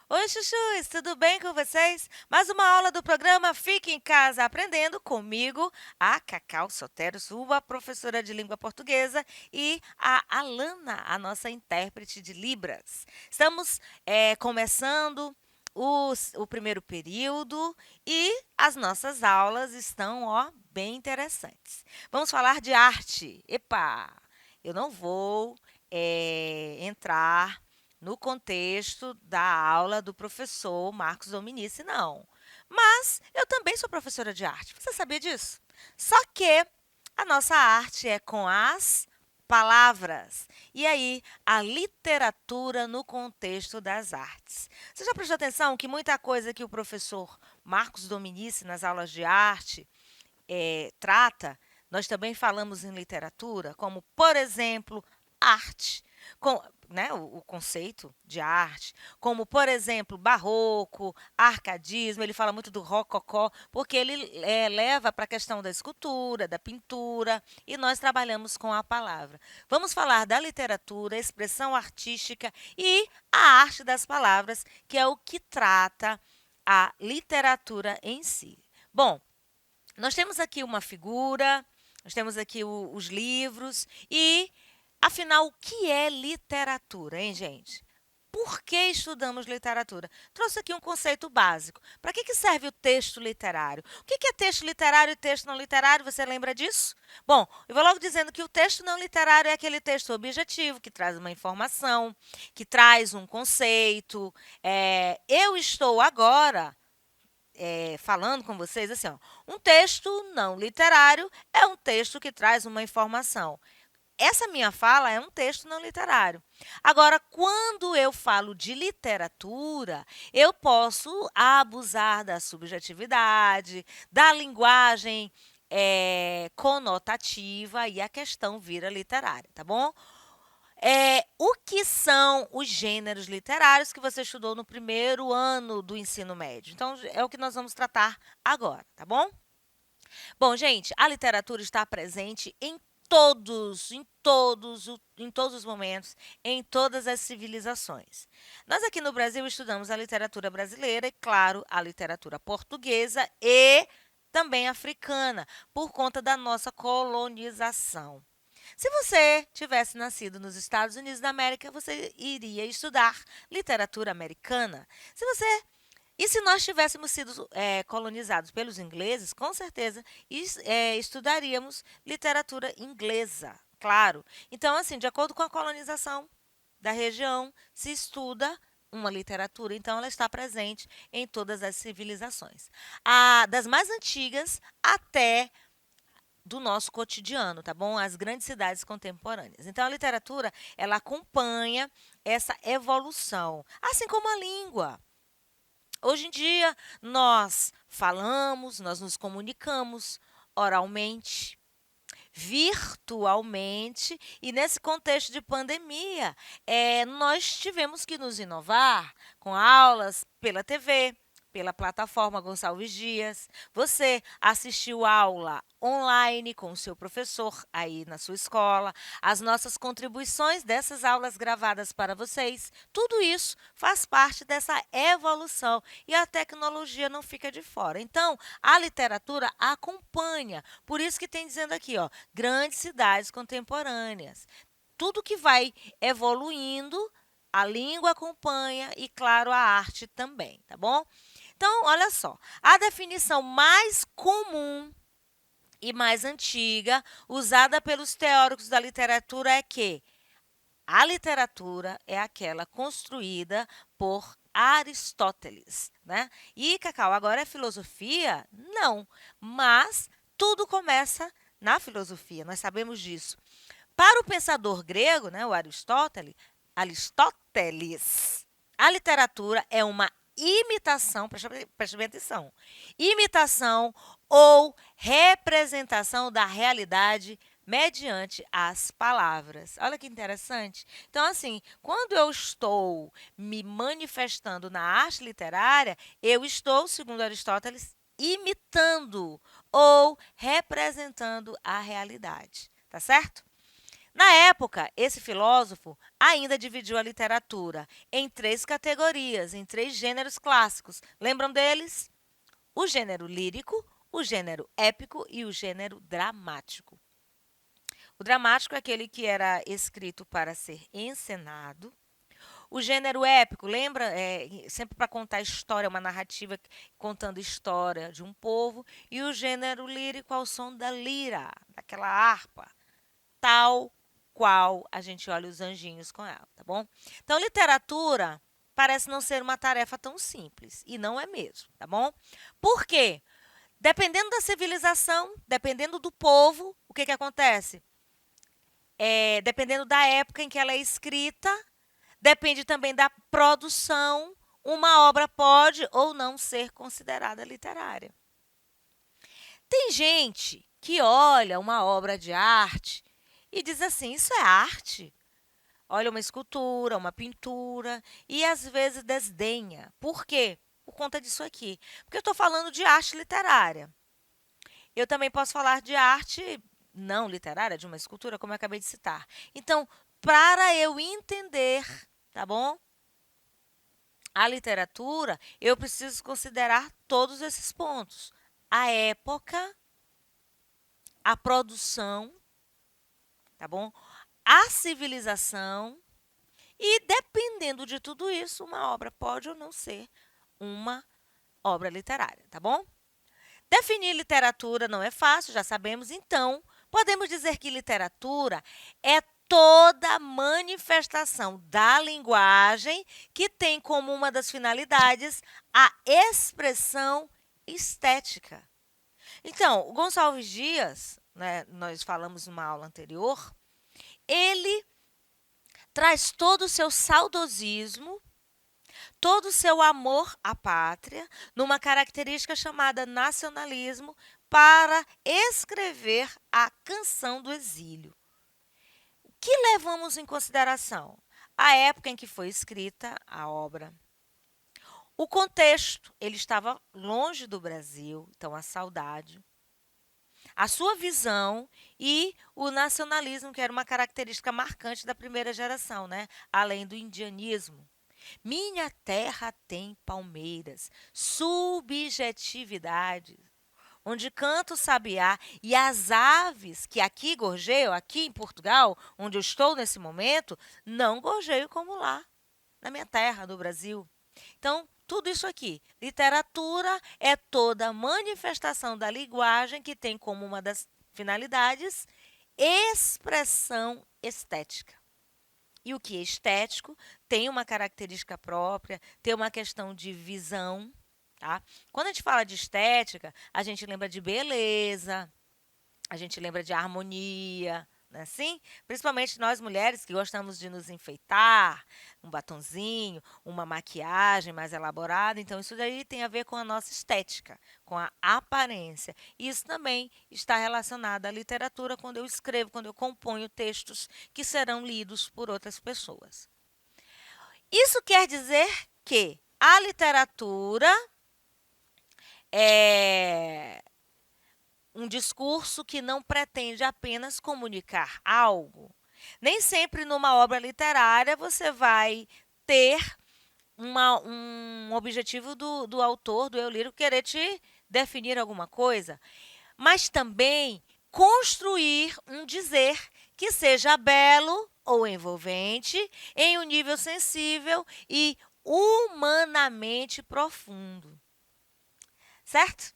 Oi, chuchus, tudo bem com vocês? Mais uma aula do programa Fique em Casa Aprendendo comigo, a Cacau Sotero, sua professora de língua portuguesa, e a Alana, a nossa intérprete de Libras. Estamos começando o primeiro período e as nossas aulas estão, bem interessantes. Vamos falar de arte. Epa! Eu não vou entrar no contexto da aula do professor Marcos Dominici, não. Mas eu também sou professora de arte. Você sabia disso? Só que a nossa arte é com as palavras. E aí, a literatura no contexto das artes. Você já prestou atenção que muita coisa que o professor Marcos Dominici nas aulas de arte trata, nós também falamos em literatura, como, por exemplo, arte, com, né, o conceito de arte, como, por exemplo, barroco, arcadismo, ele fala muito do rococó, porque ele leva para a questão da escultura, da pintura, e nós trabalhamos com a palavra. Vamos falar da literatura, expressão artística e a arte das palavras, que é o que trata a literatura em si. Bom, nós temos aqui uma figura, nós temos aqui os livros e, afinal, o que é literatura, hein, gente? Por que estudamos literatura? Trouxe aqui um conceito básico. Para que serve o texto literário? O que é texto literário e texto não literário? Você lembra disso? Bom, eu vou logo dizendo que o texto não literário é aquele texto objetivo, que traz uma informação, que traz um conceito. Eu estou agora falando com vocês assim, um texto não literário é um texto que traz uma informação. Essa minha fala é um texto não literário. Agora, quando eu falo de literatura, eu posso abusar da subjetividade, da linguagem conotativa e a questão vira literária, tá bom? O que são os gêneros literários que você estudou no primeiro ano do ensino médio? Então, é o que nós vamos tratar agora, tá bom? Bom, gente, a literatura está presente em todos os momentos, em todas as civilizações. Nós aqui no Brasil estudamos a literatura brasileira e, claro, a literatura portuguesa e também africana, por conta da nossa colonização. Se você tivesse nascido nos Estados Unidos da América, você iria estudar literatura americana. E se nós tivéssemos sido colonizados pelos ingleses, com certeza estudaríamos literatura inglesa, claro. Então, assim, de acordo com a colonização da região, se estuda uma literatura, então ela está presente em todas as civilizações. Das mais antigas até do nosso cotidiano, tá bom? As grandes cidades contemporâneas. Então, a literatura, ela acompanha essa evolução, assim como a língua. Hoje em dia, nós falamos, nós nos comunicamos oralmente, virtualmente, e nesse contexto de pandemia, nós tivemos que nos inovar com aulas pela TV, pela plataforma Gonçalves Dias. Você assistiu aula online com o seu professor aí na sua escola, as nossas contribuições dessas aulas gravadas para vocês. Tudo isso faz parte dessa evolução e a tecnologia não fica de fora. Então, a literatura acompanha. Por isso que tem dizendo aqui, grandes cidades contemporâneas. Tudo que vai evoluindo, a língua acompanha e, claro, a arte também, tá bom? Então, olha só, a definição mais comum e mais antiga usada pelos teóricos da literatura é que a literatura é aquela construída por Aristóteles, né? E, Cacau, agora é filosofia? Não, mas tudo começa na filosofia, nós sabemos disso. Para o pensador grego, né, o Aristóteles, a literatura é uma imitação, preste bem atenção, imitação ou representação da realidade mediante as palavras. Olha que interessante. Então, assim, quando eu estou me manifestando na arte literária, eu estou, segundo Aristóteles, imitando ou representando a realidade, tá certo? Na época, esse filósofo ainda dividiu a literatura em três categorias, em três gêneros clássicos. Lembram deles? O gênero lírico, o gênero épico e o gênero dramático. O dramático é aquele que era escrito para ser encenado. O gênero épico, lembra? Sempre para contar história, uma narrativa contando história de um povo. E o gênero lírico ao som da lira, daquela harpa, tal qual a gente olha os anjinhos com ela, tá bom? Então, literatura parece não ser uma tarefa tão simples, e não é mesmo, tá bom? Por quê? Dependendo da civilização, dependendo do povo, o que acontece? Dependendo da época em que ela é escrita, depende também da produção, uma obra pode ou não ser considerada literária. Tem gente que olha uma obra de arte e diz assim: isso é arte? Olha uma escultura, uma pintura e às vezes desdenha. Por quê? Por conta disso aqui. Porque eu estou falando de arte literária. Eu também posso falar de arte não literária, de uma escultura, como eu acabei de citar. Então, para eu entender, tá bom? A literatura, eu preciso considerar todos esses pontos. A época, a produção, tá bom? A civilização e, dependendo de tudo isso, uma obra pode ou não ser uma obra literária, tá bom? Definir literatura não é fácil, já sabemos, então, podemos dizer que literatura é toda manifestação da linguagem que tem como uma das finalidades a expressão estética. Então, o Gonçalves Dias, né, nós falamos numa aula anterior, ele traz todo o seu saudosismo, todo o seu amor à pátria, numa característica chamada nacionalismo, para escrever a Canção do Exílio. O que levamos em consideração? A época em que foi escrita a obra. O contexto, ele estava longe do Brasil, então a saudade. A sua visão e o nacionalismo, que era uma característica marcante da primeira geração, né? Além do indianismo. Minha terra tem palmeiras, subjetividade, onde canta o sabiá e as aves que aqui gorjeiam, aqui em Portugal, onde eu estou nesse momento, não gorjeiam como lá, na minha terra, do Brasil. Então, tudo isso aqui. Literatura é toda manifestação da linguagem que tem como uma das finalidades expressão estética. E o que é estético tem uma característica própria, tem uma questão de visão. Tá? Quando a gente fala de estética, a gente lembra de beleza, a gente lembra de harmonia, não é assim? Principalmente nós mulheres que gostamos de nos enfeitar, um batonzinho, uma maquiagem mais elaborada. Então, isso daí tem a ver com a nossa estética, com a aparência. E isso também está relacionado à literatura quando eu escrevo, quando eu componho textos que serão lidos por outras pessoas. Isso quer dizer que a literatura é um discurso que não pretende apenas comunicar algo. Nem sempre numa obra literária você vai ter um objetivo do autor, do eu lírico, querer te definir alguma coisa, mas também construir um dizer que seja belo ou envolvente em um nível sensível e humanamente profundo. Certo?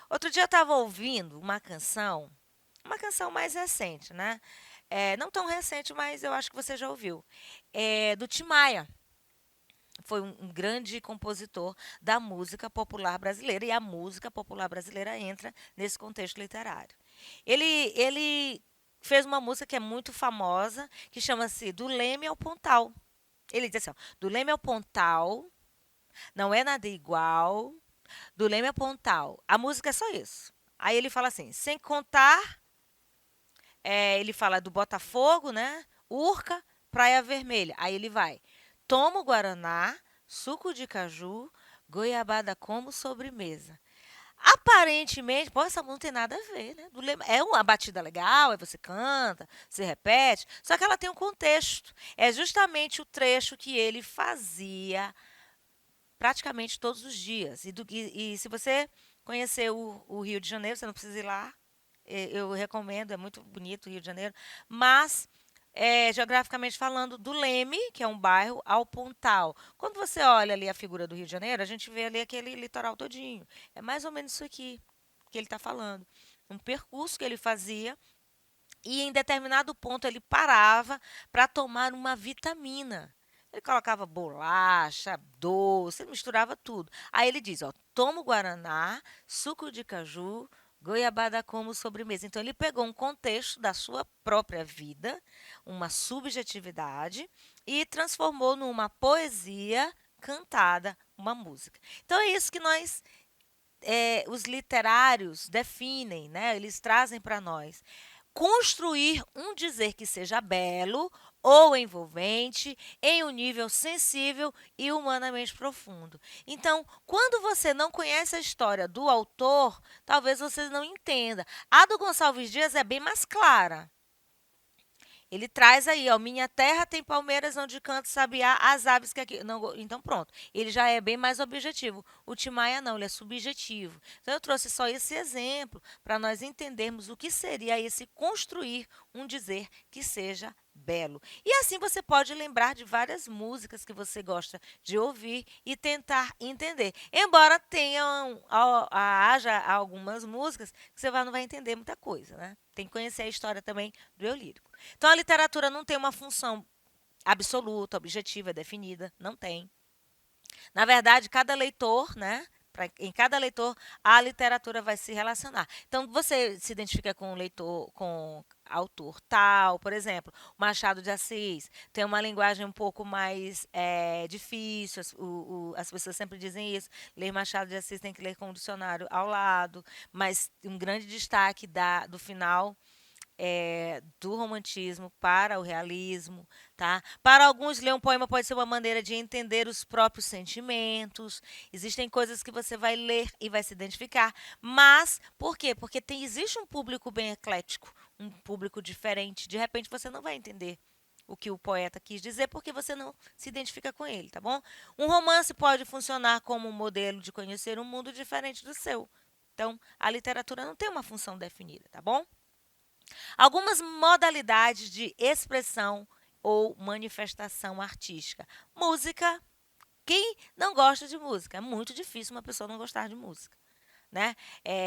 Outro dia eu estava ouvindo uma canção mais recente, né? Não tão recente, mas eu acho que você já ouviu. Do Tim Maia. Foi um grande compositor da música popular brasileira, e a música popular brasileira entra nesse contexto literário. Ele fez uma música que é muito famosa, que chama-se Do Leme ao Pontal. Ele diz assim, ó, do Leme ao Pontal, não é nada igual, do Leme ao Pontal. A música é só isso. Aí ele fala assim, sem contar, ele fala do Botafogo, né? Urca, Praia Vermelha. Aí ele vai, toma o Guaraná, suco de caju, goiabada como sobremesa. Aparentemente, pô, essa música não tem nada a ver, né? É uma batida legal, aí você canta, você repete, só que ela tem um contexto. É justamente o trecho que ele fazia praticamente todos os dias. E se você conhecer o Rio de Janeiro, você não precisa ir lá. Eu recomendo, é muito bonito o Rio de Janeiro. Mas, geograficamente falando, do Leme, que é um bairro, ao Pontal. Quando você olha ali a figura do Rio de Janeiro, a gente vê ali aquele litoral todinho. É mais ou menos isso aqui que ele está falando. Um percurso que ele fazia e em determinado ponto ele parava para tomar uma vitamina. Ele colocava bolacha, doce, ele misturava tudo. Aí ele diz, ó, tomo guaraná, suco de caju, goiabada como sobremesa. Então ele pegou um contexto da sua própria vida, uma subjetividade e transformou numa poesia cantada, uma música. Então é isso que os literários definem, né? Eles trazem para nós construir um dizer que seja belo ou envolvente em um nível sensível e humanamente profundo. Então, quando você não conhece a história do autor, talvez você não entenda. A do Gonçalves Dias é bem mais clara. Ele traz aí, ó, minha terra tem palmeiras onde canta sabiá, as aves que aqui. Não, então pronto. Ele já é bem mais objetivo. O Timaya não, ele é subjetivo. Então eu trouxe só esse exemplo para nós entendermos o que seria esse construir um dizer que seja belo. E assim você pode lembrar de várias músicas que você gosta de ouvir e tentar entender. Embora haja algumas músicas que você não vai entender muita coisa, né? Tem que conhecer a história também do eu lírico. Então a literatura não tem uma função absoluta, objetiva, definida, não tem. Na verdade, cada leitor, né? Em cada leitor, a literatura vai se relacionar. Então, você se identifica com um leitor, com autor tal, por exemplo, Machado de Assis, tem uma linguagem um pouco mais difícil, as pessoas sempre dizem isso, ler Machado de Assis tem que ler com um dicionário ao lado, mas um grande destaque do final do romantismo para o realismo, tá? Para alguns, ler um poema pode ser uma maneira de entender os próprios sentimentos. Existem coisas que você vai ler e vai se identificar, mas por quê? Porque existe um público bem eclético, um público diferente. De repente você não vai entender o que o poeta quis dizer porque você não se identifica com ele, tá bom? Um romance pode funcionar como um modelo de conhecer um mundo diferente do seu. Então, a literatura não tem uma função definida, tá bom? Algumas modalidades de expressão ou manifestação artística. Música. Quem não gosta de música? É muito difícil uma pessoa não gostar de música. Né?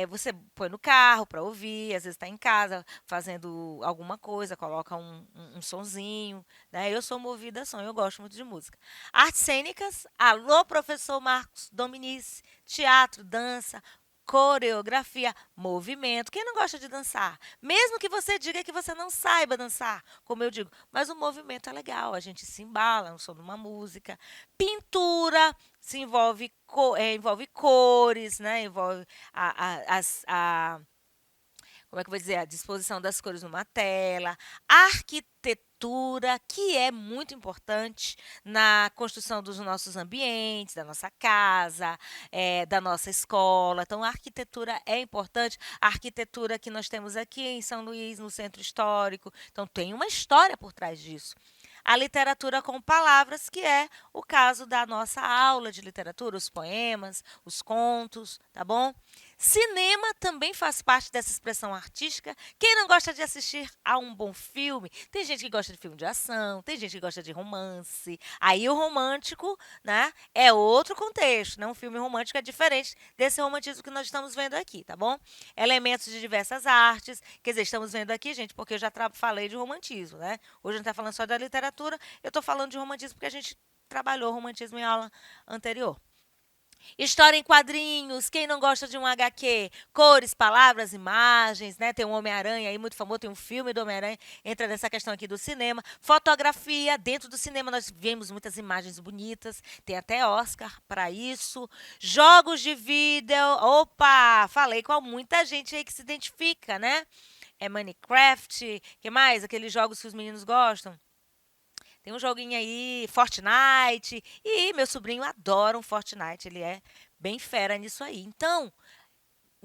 Você põe no carro para ouvir, às vezes está em casa fazendo alguma coisa, coloca um sonzinho. Né? Eu sou movida a som, eu gosto muito de música. Artes cênicas, alô, professor Marcos Dominici, teatro, dança, coreografia, movimento. Quem não gosta de dançar? Mesmo que você diga que você não saiba dançar, como eu digo, mas o movimento é legal, a gente se embala no som de uma música. Pintura se envolve cores, né? Envolve como é que eu vou dizer, a disposição das cores numa tela, arquitetura, que é muito importante na construção dos nossos ambientes, da nossa casa, da nossa escola. Então, a arquitetura é importante. A arquitetura que nós temos aqui em São Luís, no Centro Histórico, então tem uma história por trás disso. A literatura com palavras, que é o caso da nossa aula de literatura, os poemas, os contos, tá bom? Cinema também faz parte dessa expressão artística. Quem não gosta de assistir a um bom filme? Tem gente que gosta de filme de ação, tem gente que gosta de romance. Aí o romântico, né, é outro contexto, né? Um filme romântico é diferente desse romantismo que nós estamos vendo aqui, tá bom? Elementos de diversas artes. Quer dizer, estamos vendo aqui, gente, porque eu já falei de romantismo, né? Hoje a gente está falando só da literatura, eu estou falando de romantismo porque a gente trabalhou romantismo em aula anterior. História em quadrinhos, quem não gosta de um HQ? Cores, palavras, imagens, né? Tem um Homem-Aranha aí muito famoso, tem um filme do Homem-Aranha, entra nessa questão aqui do cinema. Fotografia, dentro do cinema nós vemos muitas imagens bonitas, tem até Oscar para isso. Jogos de vídeo, opa, falei com muita gente aí que se identifica, né? É Minecraft, que mais? Aqueles jogos que os meninos gostam. Tem um joguinho aí, Fortnite. E meu sobrinho adora um Fortnite. Ele é bem fera nisso aí. Então,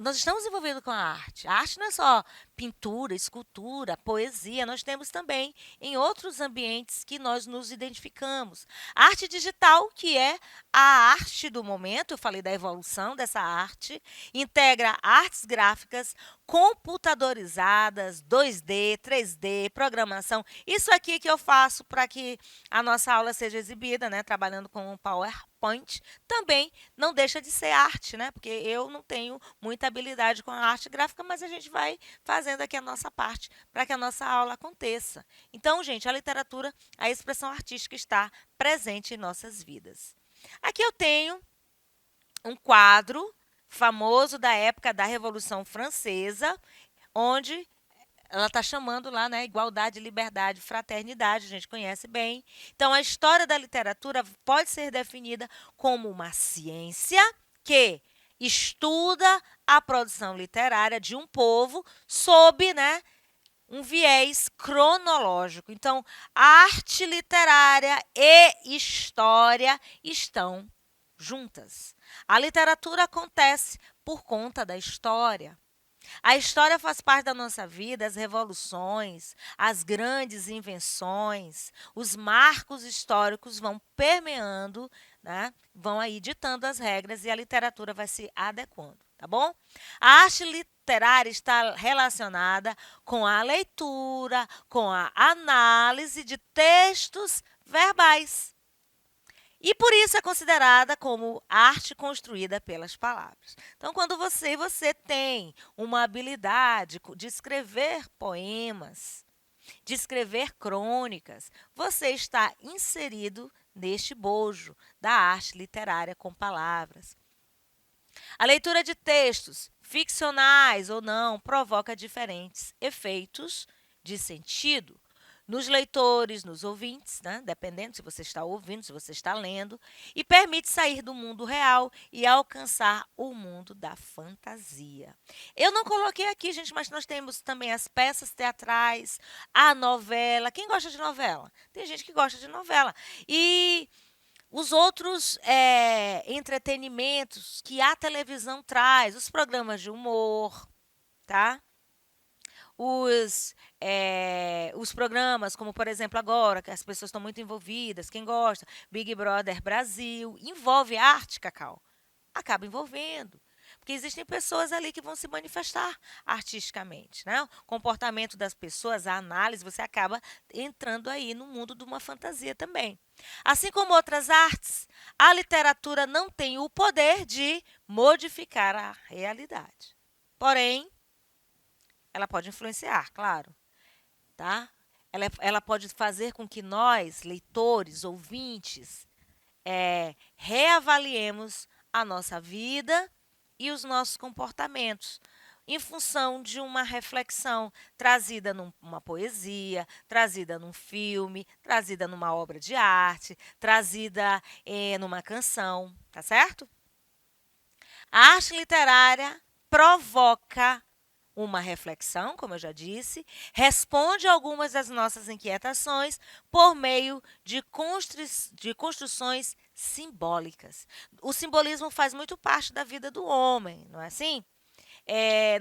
nós estamos envolvidos com a arte. A arte não é só pintura, escultura, poesia, nós temos também em outros ambientes que nós nos identificamos. A arte digital, que é a arte do momento, eu falei da evolução dessa arte, integra artes gráficas computadorizadas, 2D, 3D, programação. Isso aqui que eu faço para que a nossa aula seja exibida, né, trabalhando com o PowerPoint, também não deixa de ser arte, né? Porque eu não tenho muita habilidade com a arte gráfica, mas a gente vai fazendo aqui a nossa parte para que a nossa aula aconteça. Então, gente, a literatura, a expressão artística está presente em nossas vidas. Aqui eu tenho um quadro famoso da época da Revolução Francesa, onde ela está chamando lá, né, igualdade, liberdade, fraternidade, a gente conhece bem. Então, a história da literatura pode ser definida como uma ciência que estuda a produção literária de um povo sob, né, um viés cronológico. Então, arte literária e história estão juntas. A literatura acontece por conta da história. A história faz parte da nossa vida, as revoluções, as grandes invenções, os marcos históricos vão permeando, né? Vão aí ditando as regras e a literatura vai se adequando, tá bom? A arte literária está relacionada com a leitura, com a análise de textos verbais. E por isso é considerada como arte construída pelas palavras. Então, quando você tem uma habilidade de escrever poemas, de escrever crônicas, você está inserido neste bojo da arte literária com palavras. A leitura de textos, ficcionais ou não, provoca diferentes efeitos de sentido nos leitores, nos ouvintes, né? Dependendo se você está ouvindo, se você está lendo, e permite sair do mundo real e alcançar o mundo da fantasia. Eu não coloquei aqui, gente, mas nós temos também as peças teatrais, a novela. Quem gosta de novela? Tem gente que gosta de novela. E os outros entretenimentos que a televisão traz, os programas de humor, tá? Os programas, como por exemplo agora, que as pessoas estão muito envolvidas, quem gosta, Big Brother Brasil, envolve arte, Cacau? Acaba envolvendo. Porque existem pessoas ali que vão se manifestar artisticamente, né? O comportamento das pessoas, a análise, você acaba entrando aí no mundo de uma fantasia também. Assim como outras artes, a literatura não tem o poder de modificar a realidade. Porém, ela pode influenciar, claro, tá? Ela pode fazer com que nós, leitores, ouvintes, reavaliemos a nossa vida e os nossos comportamentos em função de uma reflexão trazida numa poesia, trazida num filme, trazida numa obra de arte, trazida numa canção, tá certo? A arte literária provoca uma reflexão, como eu já disse, responde a algumas das nossas inquietações por meio de construções simbólicas. O simbolismo faz muito parte da vida do homem, não é assim?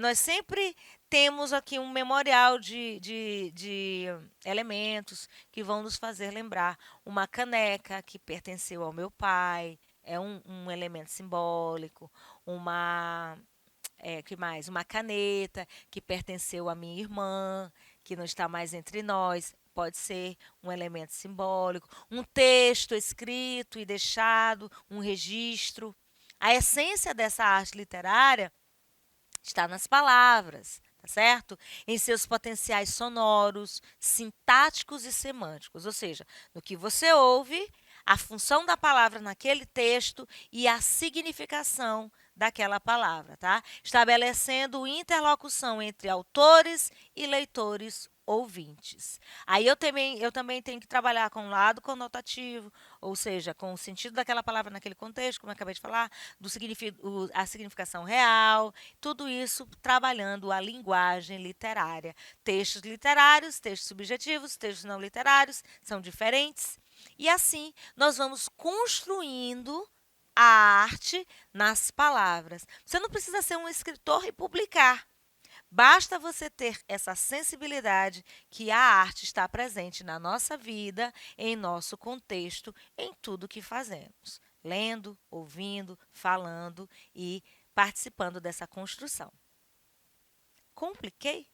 Nós sempre temos aqui um memorial de elementos que vão nos fazer lembrar. Uma caneca que pertenceu ao meu pai, é um elemento simbólico. Que mais? Uma caneta que pertenceu à minha irmã, que não está mais entre nós, pode ser um elemento simbólico. Um texto escrito e deixado, um registro. A essência dessa arte literária está nas palavras, tá certo? Em seus potenciais sonoros, sintáticos e semânticos, ou seja, no que você ouve, a função da palavra naquele texto e a significação daquela palavra, tá? Estabelecendo interlocução entre autores e leitores ouvintes. Aí eu também tenho que trabalhar com o lado conotativo, ou seja, com o sentido daquela palavra naquele contexto, como eu acabei de falar, a significação real, tudo isso trabalhando a linguagem literária. Textos literários, textos subjetivos, textos não literários são diferentes. E assim nós vamos construindo a arte nas palavras. Você não precisa ser um escritor e publicar. Basta você ter essa sensibilidade que a arte está presente na nossa vida, em nosso contexto, em tudo que fazemos. Lendo, ouvindo, falando e participando dessa construção. Compliquei?